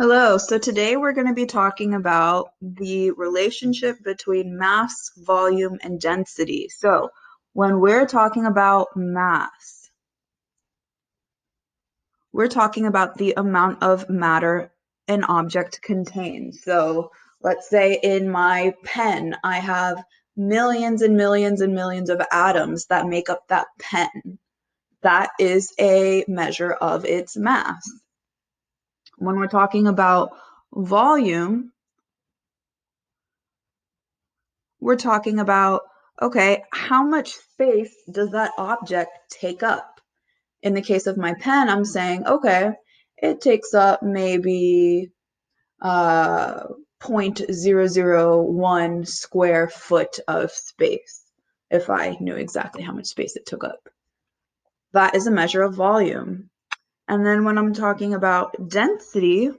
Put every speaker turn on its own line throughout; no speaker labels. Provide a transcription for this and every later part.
Hello, so today we're going to be talking about the relationship between mass, volume, and density. So when we're talking about mass, we're talking about the amount of matter an object contains. So let's say in my pen, I have millions and millions and millions of atoms that make up that pen. That is a measure of its mass. When we're talking about volume, we're talking about, okay, how much space does that object take up? In the case of my pen, I'm saying, okay, it takes up maybe 0.001 square foot of space, if I knew exactly how much space it took up. That is a measure of volume. And then when I'm talking about density,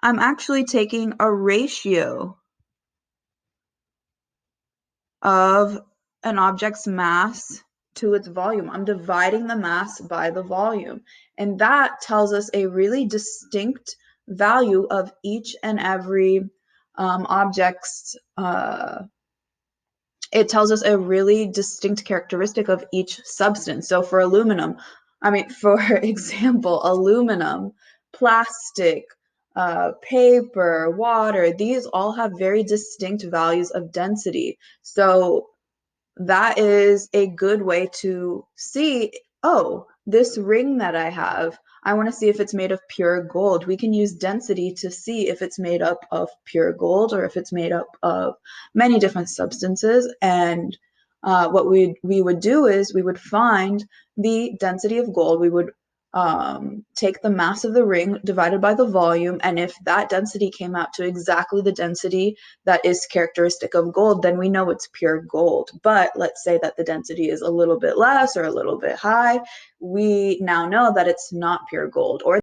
I'm actually taking a ratio of an object's mass to its volume. I'm dividing the mass by the volume. And that tells us a really distinct value of each and every object's, it tells us a really distinct characteristic of each substance. So for aluminum, for example, aluminum, plastic, paper, water, these all have very distinct values of density. So that is a good way to see, oh, this ring that I have, I want to see if it's made of pure gold. We can use density to see if it's made up of pure gold or if it's made up of many different substances. And what we would do is we would find the density of gold. We would take the mass of the ring divided by the volume, and if that density came out to exactly the density that is characteristic of gold, then we know it's pure gold. But let's say that the density is a little bit less or a little bit high, we now know that it's not pure gold, or